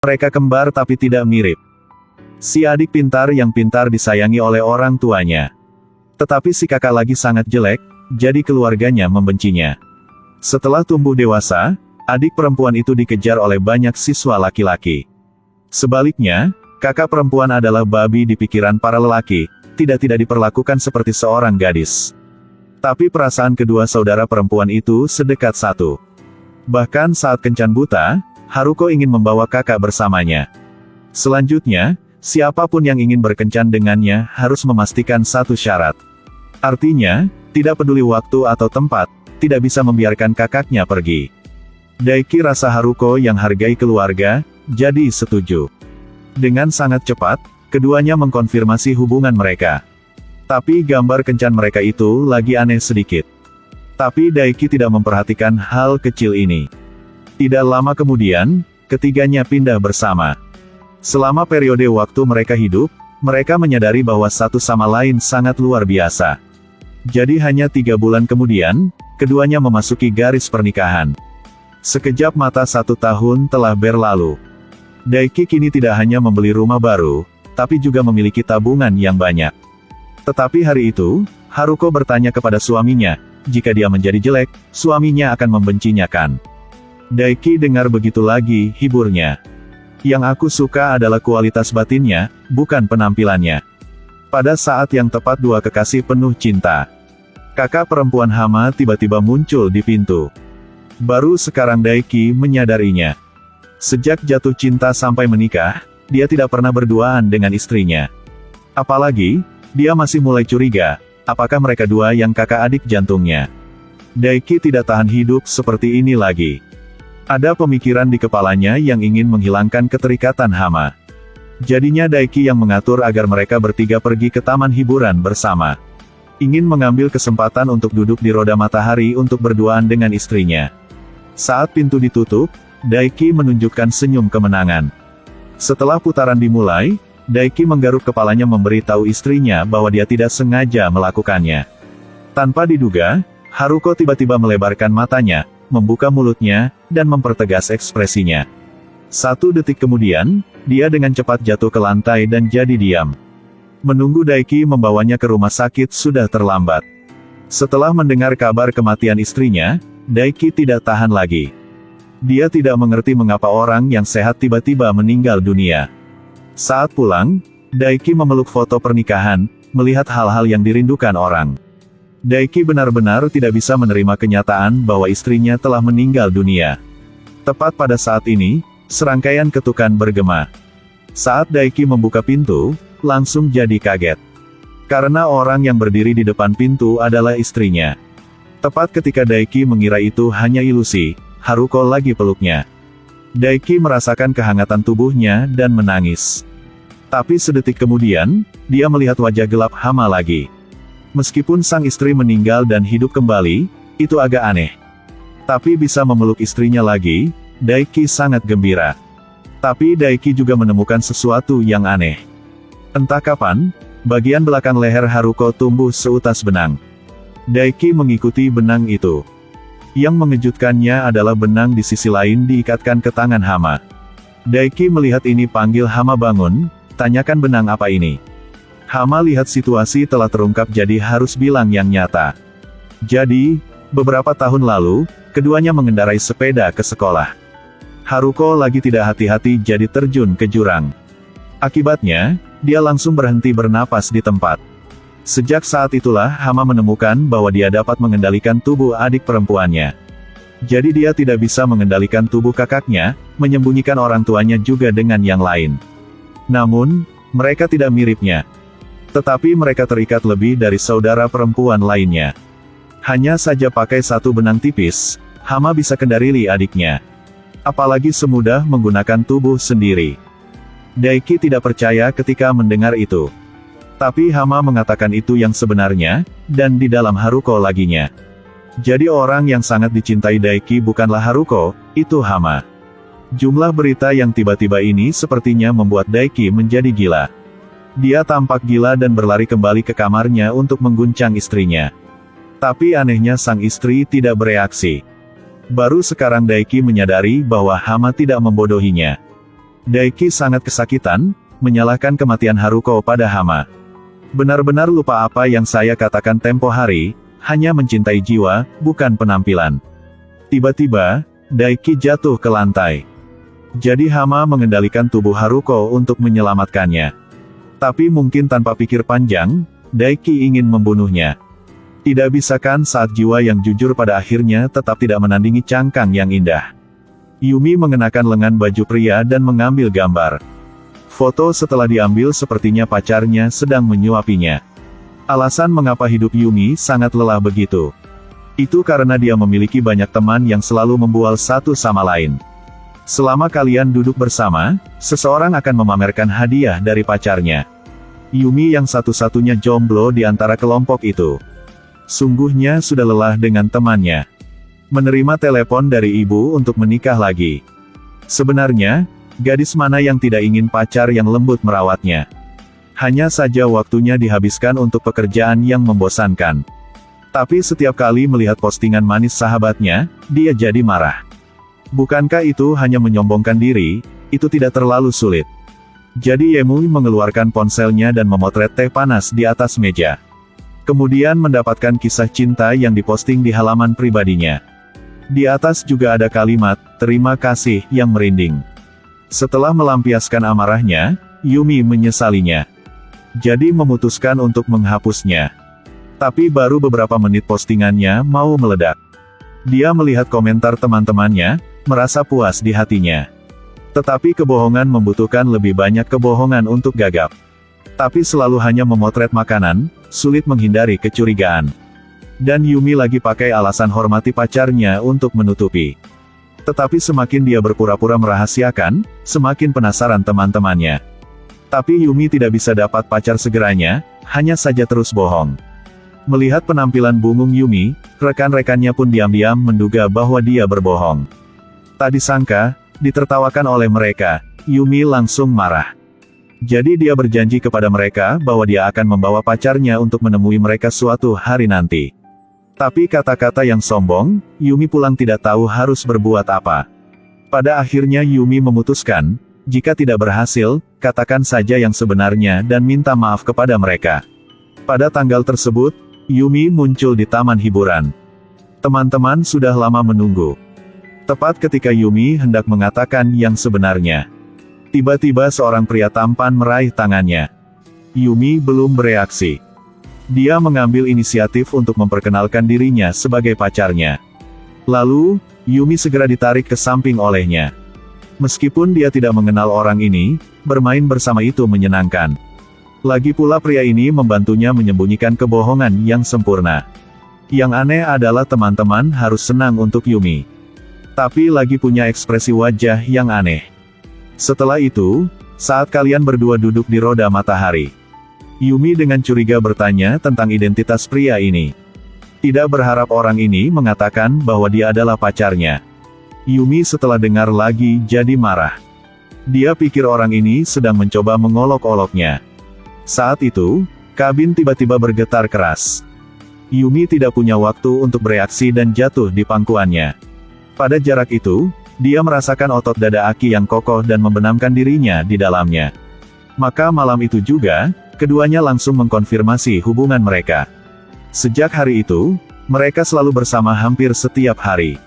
Mereka kembar tapi tidak mirip. Si adik pintar yang pintar disayangi oleh orang tuanya. Tetapi si kakak lagi sangat jelek, jadi keluarganya membencinya. Setelah tumbuh dewasa, adik perempuan itu dikejar oleh banyak siswa laki-laki. Sebaliknya, kakak perempuan adalah babi di pikiran para lelaki, tidak diperlakukan seperti seorang gadis. Tapi perasaan kedua saudara perempuan itu sedekat satu. Bahkan saat kencan buta, Haruko ingin membawa kakak bersamanya. Selanjutnya, siapapun yang ingin berkencan dengannya harus memastikan satu syarat. Artinya, tidak peduli waktu atau tempat, tidak bisa membiarkan kakaknya pergi. Daiki rasa Haruko yang hargai keluarga, jadi setuju. Dengan sangat cepat, keduanya mengkonfirmasi hubungan mereka. Tapi gambar kencan mereka itu lagi aneh sedikit. Tapi Daiki tidak memperhatikan hal kecil ini. Tidak lama kemudian, ketiganya pindah bersama. Selama periode waktu mereka hidup, mereka menyadari bahwa satu sama lain sangat luar biasa. Jadi hanya 3 bulan kemudian, keduanya memasuki garis pernikahan. Sekejap mata 1 tahun telah berlalu. Daiki kini tidak hanya membeli rumah baru, tapi juga memiliki tabungan yang banyak. Tetapi hari itu, Haruko bertanya kepada suaminya, jika dia menjadi jelek, suaminya akan membencinya kan? Daiki dengar begitu lagi, hiburnya. Yang aku suka adalah kualitas batinnya, bukan penampilannya. Pada saat yang tepat dua kekasih penuh cinta. Kakak perempuan Hama tiba-tiba muncul di pintu. Baru sekarang Daiki menyadarinya. Sejak jatuh cinta sampai menikah, dia tidak pernah berduaan dengan istrinya. Apalagi, dia masih mulai curiga, apakah mereka dua yang kakak adik jantungnya. Daiki tidak tahan hidup seperti ini lagi. Ada pemikiran di kepalanya yang ingin menghilangkan keterikatan Hama. Jadinya Daiki yang mengatur agar mereka bertiga pergi ke taman hiburan bersama. Ingin mengambil kesempatan untuk duduk di roda matahari untuk berduaan dengan istrinya. Saat pintu ditutup, Daiki menunjukkan senyum kemenangan. Setelah putaran dimulai, Daiki menggaruk kepalanya memberitahu istrinya bahwa dia tidak sengaja melakukannya. Tanpa diduga, Haruko tiba-tiba melebarkan matanya, membuka mulutnya, dan mempertegas ekspresinya. 1 detik kemudian, dia dengan cepat jatuh ke lantai dan jadi diam. Menunggu Daiki membawanya ke rumah sakit sudah terlambat. Setelah mendengar kabar kematian istrinya, Daiki tidak tahan lagi. Dia tidak mengerti mengapa orang yang sehat tiba-tiba meninggal dunia. Saat pulang, Daiki memeluk foto pernikahan, melihat hal-hal yang dirindukan orang. Daiki benar-benar tidak bisa menerima kenyataan bahwa istrinya telah meninggal dunia. Tepat pada saat ini, serangkaian ketukan bergema. Saat Daiki membuka pintu, langsung jadi kaget. Karena orang yang berdiri di depan pintu adalah istrinya. Tepat ketika Daiki mengira itu hanya ilusi, Haruko lagi peluknya. Daiki merasakan kehangatan tubuhnya dan menangis. Tapi sedetik kemudian, dia melihat wajah gelap Hama lagi. Meskipun sang istri meninggal dan hidup kembali, itu agak aneh. Tapi bisa memeluk istrinya lagi, Daiki sangat gembira. Tapi Daiki juga menemukan sesuatu yang aneh. Entah kapan, bagian belakang leher Haruko tumbuh seutas benang. Daiki mengikuti benang itu. Yang mengejutkannya adalah benang di sisi lain diikatkan ke tangan Hama. Daiki melihat ini panggil Hama bangun, tanyakan benang apa ini. Hama lihat situasi telah terungkap jadi harus bilang yang nyata. Jadi, beberapa tahun lalu, keduanya mengendarai sepeda ke sekolah. Haruko lagi tidak hati-hati jadi terjun ke jurang. Akibatnya, dia langsung berhenti bernapas di tempat. Sejak saat itulah Hama menemukan bahwa dia dapat mengendalikan tubuh adik perempuannya. Jadi dia tidak bisa mengendalikan tubuh kakaknya, menyembunyikan orang tuanya juga dengan yang lain. Namun, mereka tidak miripnya. Tetapi mereka terikat lebih dari saudara perempuan lainnya. Hanya saja pakai satu benang tipis, Hama bisa kendali adiknya. Apalagi semudah menggunakan tubuh sendiri. Daiki tidak percaya ketika mendengar itu. Tapi Hama mengatakan itu yang sebenarnya, dan di dalam Haruko laginya. Jadi orang yang sangat dicintai Daiki bukanlah Haruko, itu Hama. Jumlah berita yang tiba-tiba ini sepertinya membuat Daiki menjadi gila. Dia tampak gila dan berlari kembali ke kamarnya untuk mengguncang istrinya. Tapi anehnya sang istri tidak bereaksi. Baru sekarang Daiki menyadari bahwa Hama tidak membodohinya. Daiki sangat kesakitan, menyalahkan kematian Haruko pada hama. Benar-benar lupa apa yang saya katakan tempo hari, hanya mencintai jiwa, bukan penampilan. Tiba-tiba, Daiki jatuh ke lantai. Jadi hama mengendalikan tubuh Haruko untuk menyelamatkannya. Tapi mungkin tanpa pikir panjang, Daiki ingin membunuhnya. Tidak bisa kan saat jiwa yang jujur pada akhirnya tetap tidak menandingi cangkang yang indah. Yumi mengenakan lengan baju pria dan mengambil gambar. Foto setelah diambil sepertinya pacarnya sedang menyuapinya. Alasan mengapa hidup Yumi sangat lelah begitu. Itu karena dia memiliki banyak teman yang selalu membual satu sama lain. Selama kalian duduk bersama, seseorang akan memamerkan hadiah dari pacarnya. Yumi yang satu-satunya jomblo di antara kelompok itu. Sungguhnya sudah lelah dengan temannya. Menerima telepon dari ibu untuk menikah lagi. Sebenarnya, gadis mana yang tidak ingin pacar yang lembut merawatnya? Hanya saja waktunya dihabiskan untuk pekerjaan yang membosankan. Tapi setiap kali melihat postingan manis sahabatnya, dia jadi marah. Bukankah itu hanya menyombongkan diri? Itu tidak terlalu sulit. Jadi Yemui mengeluarkan ponselnya dan memotret teh panas di atas meja. Kemudian mendapatkan kisah cinta yang diposting di halaman pribadinya. Di atas juga ada kalimat, "Terima kasih," yang merinding. Setelah melampiaskan amarahnya, Yumi menyesalinya. Jadi memutuskan untuk menghapusnya. Tapi baru beberapa menit postingannya mau meledak. Dia melihat komentar teman-temannya, merasa puas di hatinya. Tetapi kebohongan membutuhkan lebih banyak kebohongan untuk gagap. Tapi selalu hanya memotret makanan, sulit menghindari kecurigaan. Dan Yumi lagi pakai alasan hormati pacarnya untuk menutupi. Tetapi semakin dia berpura-pura merahasiakan, semakin penasaran teman-temannya. Tapi Yumi tidak bisa dapat pacar segeranya, hanya saja terus bohong. Melihat penampilan bungung Yumi, rekan-rekannya pun diam-diam menduga bahwa dia berbohong. Tak disangka, ditertawakan oleh mereka, Yumi langsung marah. Jadi dia berjanji kepada mereka bahwa dia akan membawa pacarnya untuk menemui mereka suatu hari nanti. Tapi kata-kata yang sombong, Yumi pulang tidak tahu harus berbuat apa. Pada akhirnya Yumi memutuskan, jika tidak berhasil, katakan saja yang sebenarnya dan minta maaf kepada mereka. Pada tanggal tersebut, Yumi muncul di taman hiburan. Teman-teman sudah lama menunggu. Tepat ketika Yumi hendak mengatakan yang sebenarnya. Tiba-tiba seorang pria tampan meraih tangannya. Yumi belum bereaksi. Dia mengambil inisiatif untuk memperkenalkan dirinya sebagai pacarnya. Lalu, Yumi segera ditarik ke samping olehnya. Meskipun dia tidak mengenal orang ini, bermain bersama itu menyenangkan. Lagi pula pria ini membantunya menyembunyikan kebohongan yang sempurna. Yang aneh adalah teman-teman harus senang untuk Yumi. Tapi lagi punya ekspresi wajah yang aneh. Setelah itu, saat kalian berdua duduk di roda matahari, Yumi dengan curiga bertanya tentang identitas pria ini. Tidak berharap orang ini mengatakan bahwa dia adalah pacarnya. Yumi setelah dengar lagi jadi marah. Dia pikir orang ini sedang mencoba mengolok-oloknya. Saat itu, kabin tiba-tiba bergetar keras. Yumi tidak punya waktu untuk bereaksi dan jatuh di pangkuannya. Pada jarak itu, dia merasakan otot dada Aki yang kokoh dan membenamkan dirinya di dalamnya. Maka malam itu juga, keduanya langsung mengkonfirmasi hubungan mereka. Sejak hari itu, mereka selalu bersama hampir setiap hari.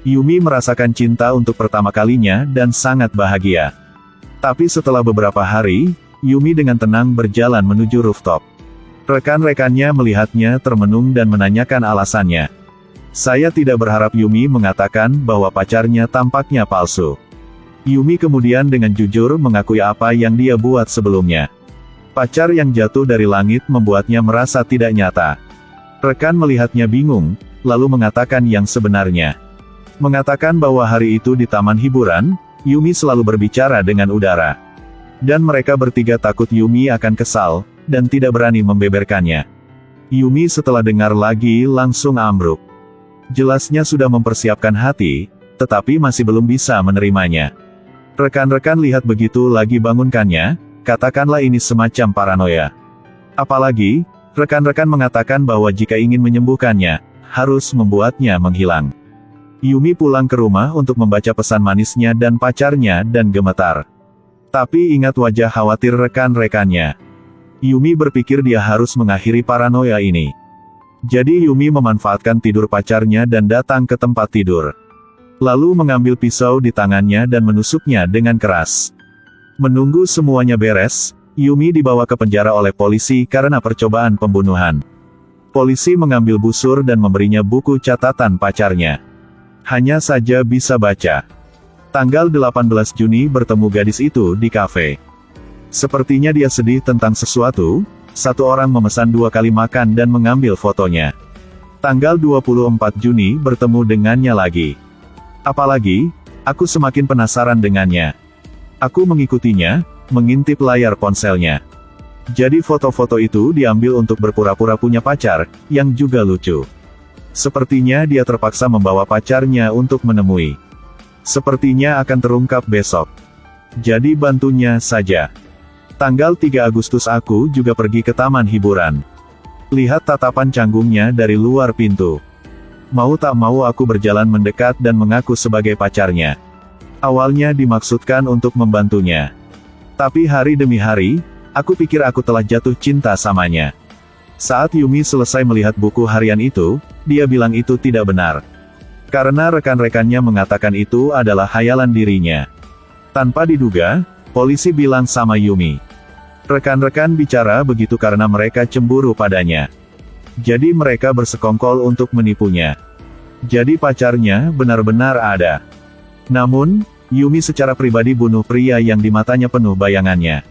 Yumi merasakan cinta untuk pertama kalinya dan sangat bahagia. Tapi setelah beberapa hari, Yumi dengan tenang berjalan menuju rooftop. Rekan-rekannya melihatnya termenung dan menanyakan alasannya. Saya tidak berharap Yumi mengatakan bahwa pacarnya tampaknya palsu. Yumi kemudian dengan jujur mengakui apa yang dia buat sebelumnya. Pacar yang jatuh dari langit membuatnya merasa tidak nyata. Rekan melihatnya bingung, lalu mengatakan yang sebenarnya. Mengatakan bahwa hari itu di taman hiburan, Yumi selalu berbicara dengan udara. Dan mereka bertiga takut Yumi akan kesal, dan tidak berani membeberkannya. Yumi setelah dengar lagi langsung ambruk. Jelasnya sudah mempersiapkan hati, tetapi masih belum bisa menerimanya. Rekan-rekan lihat begitu lagi bangunkannya, katakanlah ini semacam paranoia. Apalagi, rekan-rekan mengatakan bahwa jika ingin menyembuhkannya, harus membuatnya menghilang. Yumi pulang ke rumah untuk membaca pesan manisnya dan pacarnya dan gemetar. Tapi ingat wajah khawatir rekan-rekannya. Yumi berpikir dia harus mengakhiri paranoia ini. Jadi Yumi memanfaatkan tidur pacarnya dan datang ke tempat tidur. Lalu mengambil pisau di tangannya dan menusuknya dengan keras. Menunggu semuanya beres, Yumi dibawa ke penjara oleh polisi karena percobaan pembunuhan. Polisi mengambil busur dan memberinya buku catatan pacarnya. Hanya saja bisa baca. Tanggal 18 Juni bertemu gadis itu di kafe. Sepertinya dia sedih tentang sesuatu, satu orang memesan 2 kali makan dan mengambil fotonya. Tanggal 24 Juni bertemu dengannya lagi. Apalagi, aku semakin penasaran dengannya. Aku mengikutinya, mengintip layar ponselnya. Jadi foto-foto itu diambil untuk berpura-pura punya pacar, yang juga lucu. Sepertinya dia terpaksa membawa pacarnya untuk menemui. Sepertinya akan terungkap besok. Jadi bantunya saja. Tanggal 3 Agustus aku juga pergi ke taman hiburan. Lihat tatapan canggungnya dari luar pintu. Mau tak mau aku berjalan mendekat dan mengaku sebagai pacarnya. Awalnya dimaksudkan untuk membantunya. Tapi hari demi hari, aku pikir aku telah jatuh cinta samanya. Saat Yumi selesai melihat buku harian itu, dia bilang itu tidak benar. Karena rekan-rekannya mengatakan itu adalah khayalan dirinya. Tanpa diduga, polisi bilang sama Yumi. Rekan-rekan bicara begitu karena mereka cemburu padanya. Jadi mereka bersekongkol untuk menipunya. Jadi pacarnya benar-benar ada. Namun, Yumi secara pribadi bunuh pria yang di matanya penuh bayangannya.